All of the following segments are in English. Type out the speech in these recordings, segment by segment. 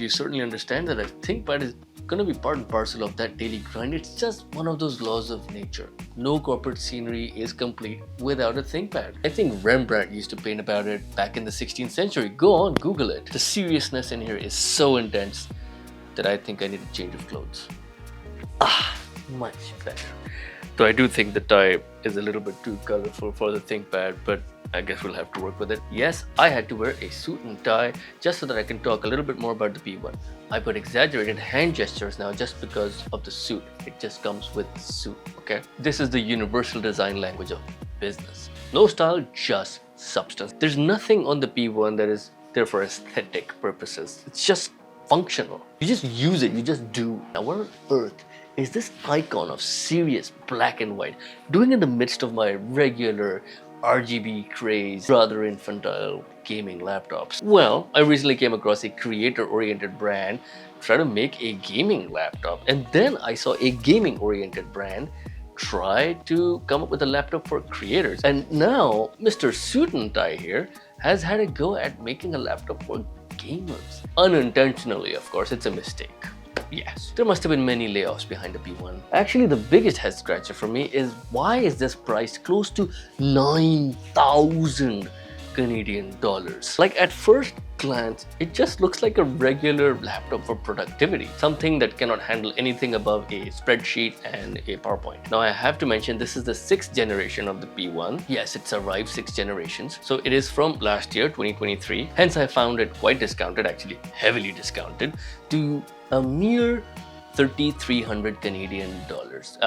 you certainly understand that a ThinkPad is gonna be part and parcel of that daily grind. It's just one of those laws of nature. No corporate scenery is complete without a ThinkPad. I think Rembrandt used to paint about it back in the 16th century. Go on, Google it. The seriousness in here is so intense that I think I need a change of clothes. Much better. So I do think the tie is a little bit too colorful for the ThinkPad, but I guess we'll have to work with it. Yes, I had to wear a suit and tie just so that I can talk a little bit more about the P1. I put exaggerated hand gestures now just because of the suit. It just comes with the suit, okay? This is the universal design language of business. No style, just substance. There's nothing on the P1 that is there for aesthetic purposes. It's just functional. You just use it, you just do. Now, what on earth is this icon of serious black and white doing in the midst of my regular RGB craze, rather infantile gaming laptops? Well, I recently came across a creator-oriented brand try to make a gaming laptop, and then I saw a gaming-oriented brand try to come up with a laptop for creators. And now Mr. Suit and Tie here has had a go at making a laptop for gamers. Unintentionally, of course, it's a mistake. Yes, there must have been many layoffs behind the P1. Actually, the biggest head scratcher for me is why is this priced close to 9,000 Canadian dollars? Like, at first glance, it just looks like a regular laptop for productivity, something that cannot handle anything above a spreadsheet and a PowerPoint. Now, I have to mention this is the 6th generation of the P1. Yes, it survived 6 generations. So it is from last year, 2023. Hence, I found it quite discounted, actually heavily discounted, to a mere 3,300 Canadian dollars.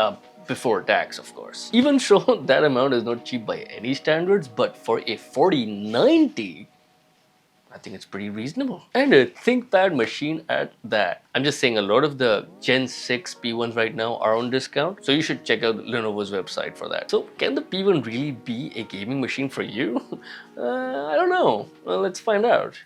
Before tax, of course. Even so, that amount is not cheap by any standards, but for a 4090, I think it's pretty reasonable. And a ThinkPad machine at that. I'm just saying a lot of the Gen 6 P1s right now are on discount, so you should check out Lenovo's website for that. So can the P1 really be a gaming machine for you? I don't know. Well, let's find out.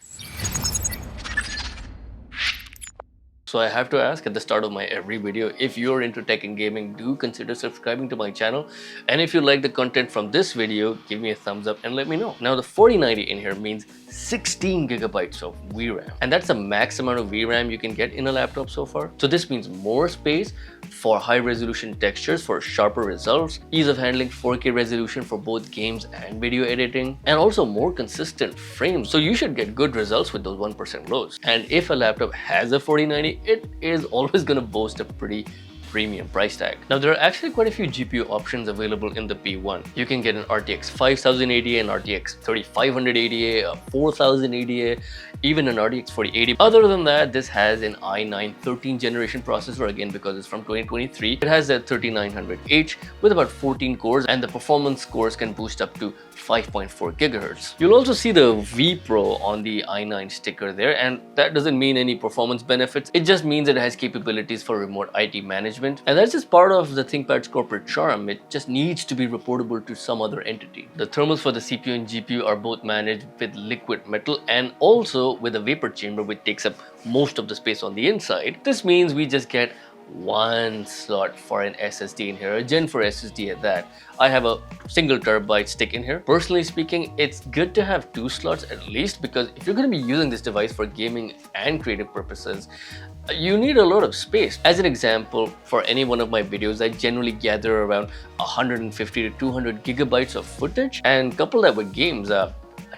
So I have to ask at the start of my every video, if you're into tech and gaming, do consider subscribing to my channel. And if you like the content from this video, give me a thumbs up and let me know. Now, the 4090 in here means 16 gigabytes of VRAM. And that's the max amount of VRAM you can get in a laptop so far. So this means more space for high resolution textures for sharper results, ease of handling 4K resolution for both games and video editing, and also more consistent frames. So you should get good results with those 1% lows. And if a laptop has a 4090, it is always going to boast a pretty premium price tag. Now, there are actually quite a few GPU options available in the P1. You can get an RTX 5080, an RTX 3580, a 4080, even an RTX 4080. Other than that, this has an i9 13th generation processor, again because it's from 2023. It has a 3900H with about 14 cores, and the performance scores can boost up to 5.4 GHz. You'll also see the vPro on the i9 sticker there, and that doesn't mean any performance benefits. It just means it has capabilities for remote IT management, and that's just part of the ThinkPad's corporate charm. It just needs to be reportable to some other entity. The thermals for the CPU and GPU are both managed with liquid metal and also with a vapor chamber, which takes up most of the space on the inside. This means we just get one slot for an SSD in here, a Gen 4 SSD at that. I have a single terabyte stick in here. Personally speaking, it's good to have 2 slots at least, because if you're going to be using this device for gaming and creative purposes, you need a lot of space. As an example, for any one of my videos, I generally gather around 150 to 200 gigabytes of footage, and couple that with games, a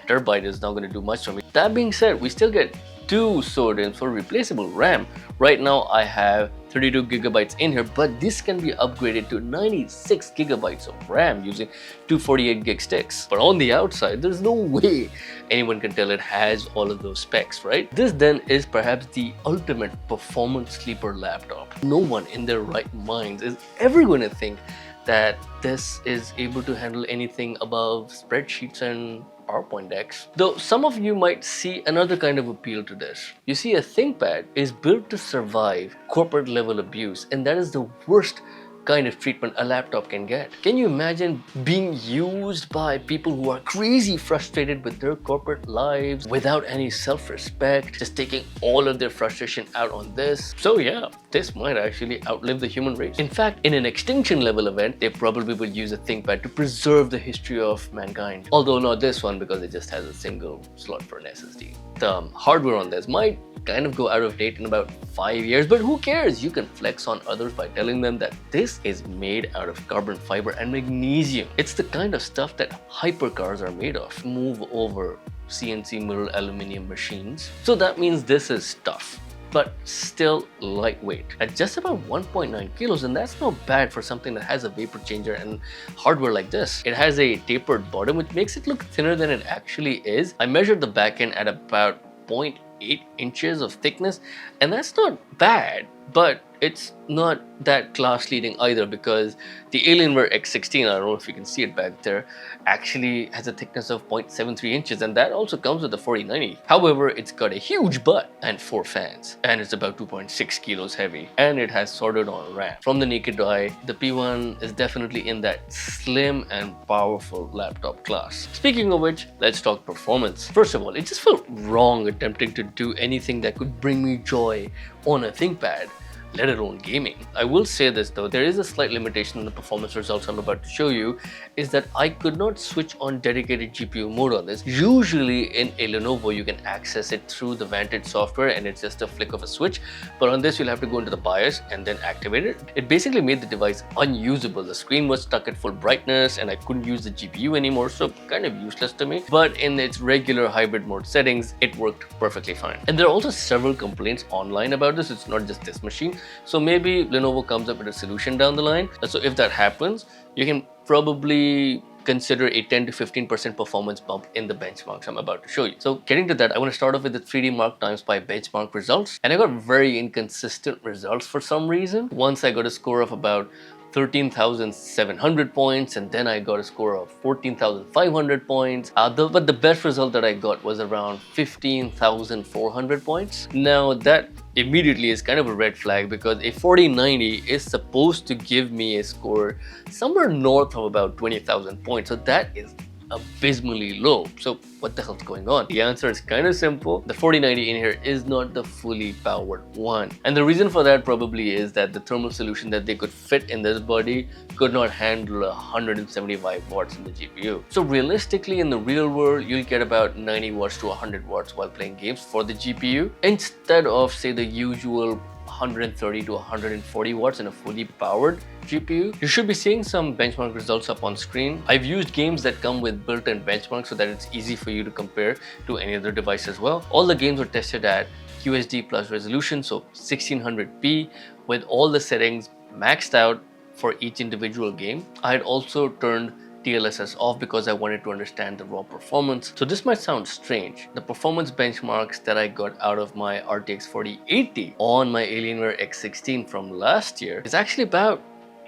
terabyte is not going to do much for me. That being said, we still get 2 SODIMMs for replaceable RAM. Right now I have 32 gigabytes in here, but this can be upgraded to 96 gigabytes of RAM using 248 gig sticks. But on the outside, there's no way anyone can tell it has all of those specs, right? This then is perhaps the ultimate performance sleeper laptop. No one in their right minds is ever going to think that this is able to handle anything above spreadsheets and PowerPoint decks. Though some of you might see another kind of appeal to this. You see, a ThinkPad is built to survive corporate level abuse, and that is the worst kind of treatment a laptop can get. Can you imagine being used by people who are crazy frustrated with their corporate lives without any self-respect, just taking all of their frustration out on this? So yeah, this might actually outlive the human race. In fact, in an extinction level event, they probably will use a ThinkPad to preserve the history of mankind. Although not this one, because it just has a single slot for an SSD. The hardware on this might kind of go out of date in about 5 years, but who cares? You can flex on others by telling them that this is made out of carbon fiber and magnesium. It's the kind of stuff that hypercars are made of. Move over CNC milled aluminum machines. So that means this is tough, but still lightweight at just about 1.9 kilos, and that's not bad for something that has a vapor changer and hardware like this. It has a tapered bottom, which makes it look thinner than it actually is. I measured the back end at about 0.8 inches of thickness, and that's not bad, but it's not that class leading either, because the Alienware X16, I don't know if you can see it back there, actually has a thickness of 0.73 inches, and that also comes with the 4090. However, it's got a huge butt and 4 fans, and it's about 2.6 kilos heavy, and it has soldered on RAM. From the naked eye, the P1 is definitely in that slim and powerful laptop class. Speaking of which, let's talk performance. First of all, it just felt wrong attempting to do anything that could bring me joy on a ThinkPad, let alone gaming. I will say this though, there is a slight limitation in the performance results I'm about to show you, is that I could not switch on dedicated GPU mode on this. Usually in a Lenovo you can access it through the Vantage software and it's just a flick of a switch, but on this you'll have to go into the BIOS and then activate it. It basically made the device unusable. The screen was stuck at full brightness and I couldn't use the GPU anymore, so kind of useless to me. But in its regular hybrid mode settings, it worked perfectly fine. And there are also several complaints online about this. It's not just this machine. So maybe Lenovo comes up with a solution down the line. So if that happens, you can probably consider a 10 to 15% performance bump in the benchmarks I'm about to show you. So getting to that, I want to start off with the 3D Mark TimesPy benchmark results. And I got very inconsistent results for some reason. Once I got a score of about 13,700 points, and then I got a score of 14,500 points. But the best result that I got was around 15,400 points. Now that immediately is kind of a red flag, because a 4090 is supposed to give me a score somewhere north of about 20,000 points. So that is abysmally low. So what the hell's going on? The answer is kind of simple. The 4090 in here is not the fully powered one. And the reason for that probably is that the thermal solution that they could fit in this body could not handle 175 watts in the GPU. So realistically in the real world, you'll get about 90 watts to 100 watts while playing games for the GPU, instead of say the usual 130 to 140 watts in a fully powered GPU. You should be seeing some benchmark results up on screen. I've used games that come with built-in benchmarks so that it's easy for you to compare to any other device as well. All the games were tested at QHD plus resolution, so 1600p, with all the settings maxed out for each individual game. I had also turned DLSS off because I wanted to understand the raw performance. So this might sound strange. The performance benchmarks that I got out of my RTX 4080 on my Alienware X16 from last year is actually about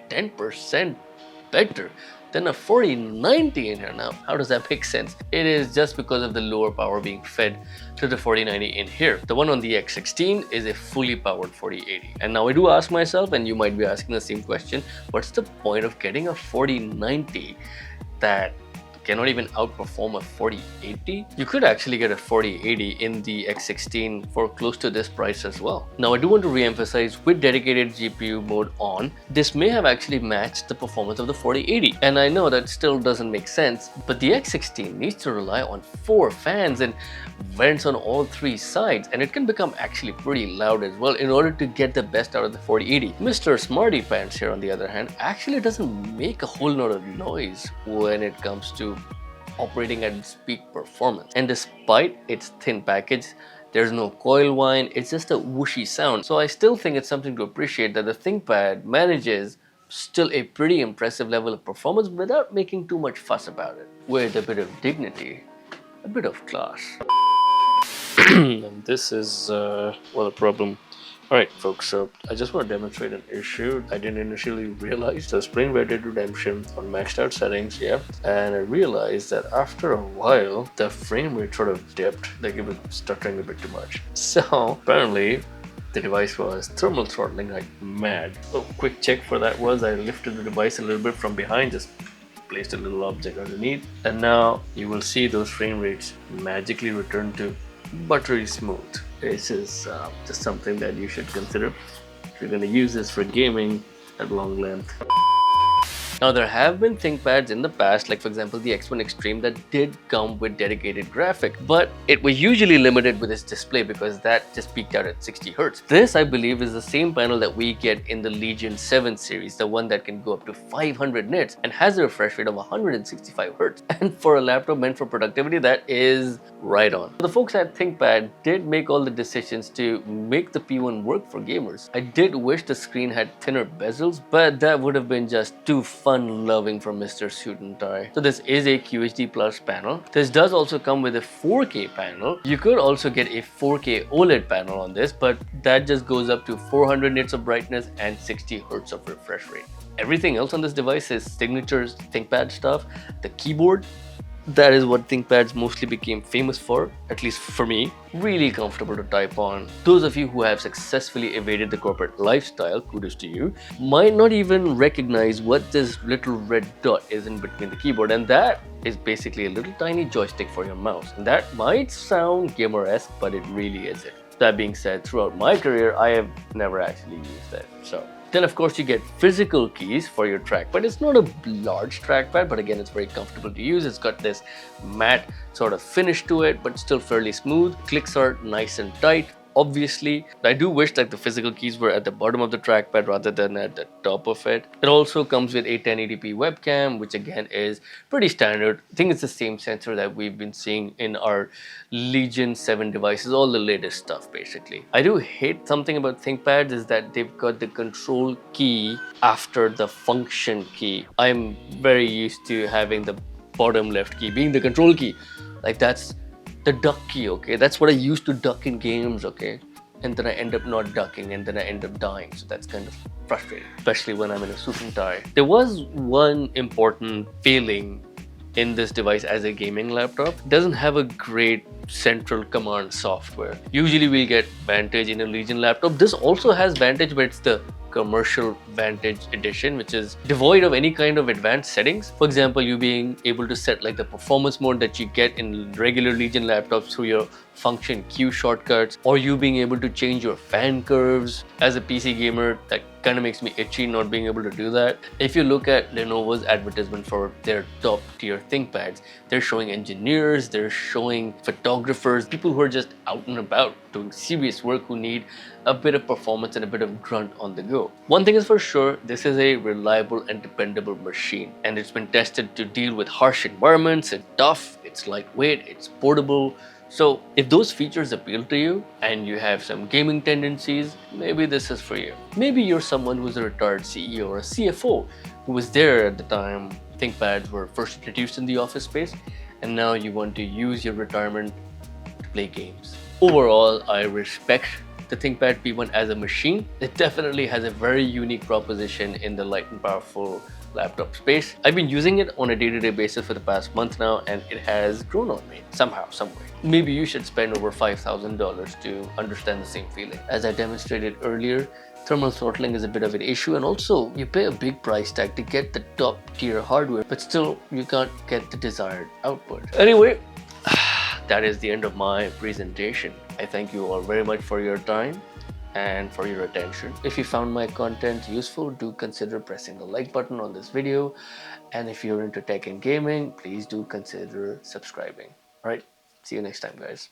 10% better than a 4090 in here. Now, how does that make sense? It is just because of the lower power being fed to the 4090 in here. The one on the X16 is a fully powered 4080. And now I do ask myself, and you might be asking the same question, what's the point of getting a 4090 that cannot even outperform a 4080? You could actually get a 4080 in the X16 for close to this price as well. Now I do want to re-emphasize, with dedicated GPU mode on, this may have actually matched the performance of the 4080. And I know that still doesn't make sense, but the X16 needs to rely on 4 fans and vents on all 3 sides, and it can become actually pretty loud as well in order to get the best out of the 4080. Mr. Smarty Pants here, on the other hand, actually doesn't make a whole lot of noise when it comes to operating at its peak performance. And despite its thin package, there's no coil whine, it's just a whooshy sound. So I still think it's something to appreciate that the ThinkPad manages still a pretty impressive level of performance without making too much fuss about it, with a bit of dignity, a bit of class. And this is well, a problem. Alright folks, so I just want to demonstrate an issue. I didn't initially realize the spring weighted redemption on maxed out settings, yeah, and I realized that after a while the frame rate sort of dipped, like it was stuttering a bit too much. So apparently the device was thermal throttling like mad. A quick check for that was I lifted the device a little bit from behind, just placed a little object underneath, and now you will see those frame rates magically return to buttery smooth. This is just something that you should consider. We're gonna use this for gaming at long length. Now, there have been ThinkPads in the past, like for example the X1 Extreme, that did come with dedicated graphic, but it was usually limited with its display because that just peaked out at 60 Hz. This, I believe, is the same panel that we get in the Legion 7 series, the one that can go up to 500 nits and has a refresh rate of 165 Hz. And for a laptop meant for productivity, that is right on. The folks at ThinkPad did make all the decisions to make the P1 work for gamers. I did wish the screen had thinner bezels, but that would have been just too fun-loving for Mr. Suit and Tie. So this is a QHD Plus panel. This does also come with a 4K panel. You could also get a 4K OLED panel on this, but that just goes up to 400 nits of brightness and 60 Hz of refresh rate. Everything else on this device is signatures ThinkPad stuff. The keyboard, that is what ThinkPads mostly became famous for, at least for me. Really comfortable to type on. Those of you who have successfully evaded the corporate lifestyle, kudos to you, might not even recognize what this little red dot is in between the keyboard, and that is basically a little tiny joystick for your mouse. And that might sound gamer-esque, but it really isn't. That being said, throughout my career, I have never actually used that. So then of course you get physical keys for your trackpad. It's not a large trackpad, but again, it's very comfortable to use. It's got this matte sort of finish to it, but still fairly smooth. Clicks are nice and tight. Obviously, I do wish that the physical keys were at the bottom of the trackpad rather than at the top of it. It also comes with a 1080p webcam, which again is pretty standard. I think it's the same sensor that we've been seeing in our Legion 7 devices, all the latest stuff basically. I do hate something about ThinkPads is that they've got the control key after the function key. I'm very used to having the bottom left key being the control key. Like that's the duck key, okay? That's what I used to duck in games, okay? And then I end up not ducking and then I end up dying. So that's kind of frustrating, especially when I'm in a suit and tie. There was one important failing in this device as a gaming laptop. It doesn't have a great central command software. Usually we'll get Vantage in a Legion laptop. This also has Vantage, but it's the commercial Vantage edition, which is devoid of any kind of advanced settings. For example, you being able to set like the performance mode that you get in regular Legion laptops through your function Q shortcuts, or you being able to change your fan curves. As a PC gamer, that kind of makes me itchy not being able to do that. If you look at Lenovo's advertisement for their top tier ThinkPads, they're showing engineers, they're showing photographers, people who are just out and about doing serious work who need a bit of performance and a bit of grunt on the go. One thing is for sure, this is a reliable and dependable machine, and it's been tested to deal with harsh environments. It's tough, it's lightweight, it's portable. So if those features appeal to you and you have some gaming tendencies, maybe this is for you. Maybe you're someone who's a retired CEO or a CFO who was there at the time ThinkPads were first introduced in the office space, and now you want to use your retirement to play games. Overall, I respect the ThinkPad P1 as a machine. It definitely has a very unique proposition in the light and powerful laptop space. I've been using it on a day-to-day basis for the past month now, and it has grown on me somehow, some way. Maybe you should spend over $5,000 to understand the same feeling. As I demonstrated earlier, thermal throttling is a bit of an issue, and also you pay a big price tag to get the top tier hardware, but still you can't get the desired output. Anyway, that is the end of my presentation. I thank you all very much for your time and for your attention. If you found my content useful, do consider pressing the like button on this video. And if you're into tech and gaming, please do consider subscribing. All right, see you next time, guys.